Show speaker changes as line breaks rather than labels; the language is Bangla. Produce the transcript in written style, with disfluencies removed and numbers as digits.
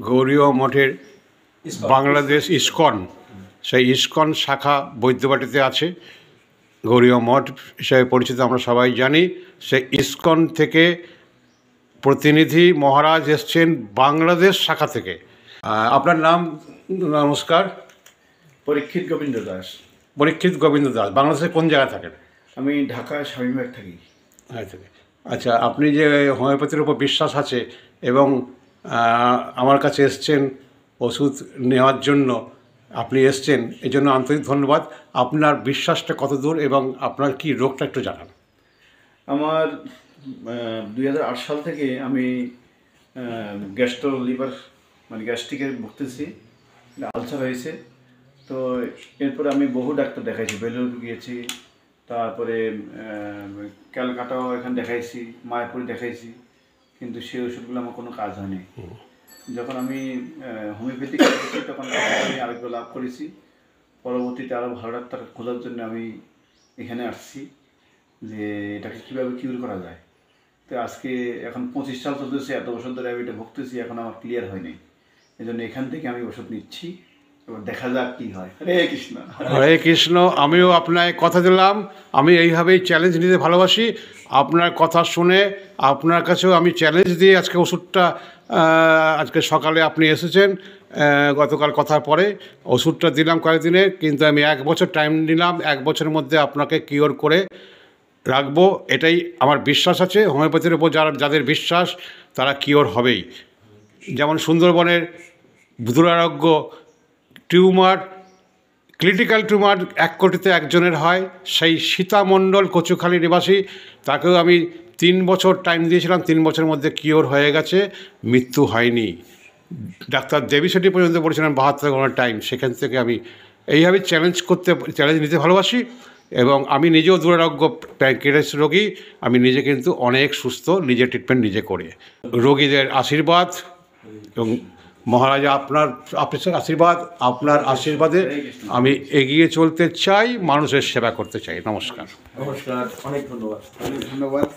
গৌরীয় মঠের বাংলাদেশ ইস্কন, সেই ইস্কন শাখা বৈদ্যবাটিতে আছে। গৌরীয় মঠ হিসেবে পরিচিত আমরা সবাই জানি। সেই ইস্কন থেকে প্রতিনিধি মহারাজ এসছেন বাংলাদেশ শাখা থেকে। আপনার নাম? নমস্কার।
পরীক্ষিত গোবিন্দ দাস।
পরীক্ষিত গোবিন্দ দাস। বাংলাদেশের কোন জায়গায় থাকেন?
আমি ঢাকা স্বামীবাগ থাকি।
আচ্ছা, আপনি যে হোমিওপ্যাথির উপর বিশ্বাস আছে এবং আমার কাছে এসছেন ওষুধ নেওয়ার জন্য, আপনি এসছেন এই জন্য আন্তরিক ধন্যবাদ। আপনার বিশ্বাসটা কত দূর এবং আপনার কি রোগটা একটু জানান।
আমার 2008 সাল থেকে আমি গ্যাস্ট্রো লিভার গ্যাস্ট্রিকের ভুগতেছি, আলসার হয়েছে। তো এরপরে আমি বহু ডাক্তার দেখাইছি, বেলুর গিয়েছি, তারপরে ক্যালকাটাও এখানে দেখাইছি, মায়াপুরে দেখাইছি, কিন্তু সেই ওষুধগুলো আমার কোনো কাজ হয়নি। যখন আমি হোমিওপ্যাথিক করেছি তখন আমি আরোগ্য লাভ করেছি। পরবর্তীতে আরও ভালো ডাক্তার খোঁজার জন্য আমি এখানে আসছি যে এটাকে কীভাবে কিউর করা যায়। তো আজকে এখন 25 সাল চলতেছে, এত বছর ধরে আমি এটা ভুগতেছি, এখন আমার ক্লিয়ার হয়নি। এই জন্য এখান থেকে আমি ওষুধ নিচ্ছি, এবার দেখা যাক কী হয়। হরে কৃষ্ণ।
হরে কৃষ্ণ। আমিও আপনাকে কথা দিলাম, আমি এইভাবেই চ্যালেঞ্জ নিতে ভালোবাসি। আপনার কথা শুনে আপনার কাছেও আমি চ্যালেঞ্জ দিয়ে আজকে ওষুধটা, আজকে সকালে আপনি এসেছেন, গতকাল কথার পরে ওষুধটা দিলাম কয়েকদিনের, কিন্তু আমি 1 বছর টাইম নিলাম। 1 বছরের মধ্যে আপনাকে কিওর করে রাখবো, এটাই আমার বিশ্বাস আছে। হোমিওপ্যাথির উপর যাদের বিশ্বাস তারা কিওর হবেই। যেমন সুন্দরবনের দুরারোগ্য টিউমার, ক্রিটিক্যাল টিউমার 1 কোটিতে 1 জনের হয়, সেই সীতামণ্ডল কচুখালী নিবাসী, তাকেও আমি 3 বছর টাইম দিয়েছিলাম, 3 বছরের মধ্যে কিওর হয়ে গেছে, মৃত্যু হয়নি। ডাক্তার দেবী সেটি পর্যন্ত বলেছিলেন 72 ঘন্টার টাইম। সেখান থেকে আমি এইভাবে চ্যালেঞ্জ নিতে ভালোবাসি। এবং আমি নিজেও দুরারোগ্য প্যানক্রিয়াস রোগী, আমি নিজে কিন্তু অনেক সুস্থ, নিজে ট্রিটমেন্ট নিজে করে। রোগীদের আশীর্বাদ এবং মহারাজা আপনার আশীর্বাদ, আপনার আশীর্বাদে আমি এগিয়ে চলতে চাই, মানুষের সেবা করতে চাই। নমস্কার।
নমস্কার, অনেক ধন্যবাদ। অনেক ধন্যবাদ।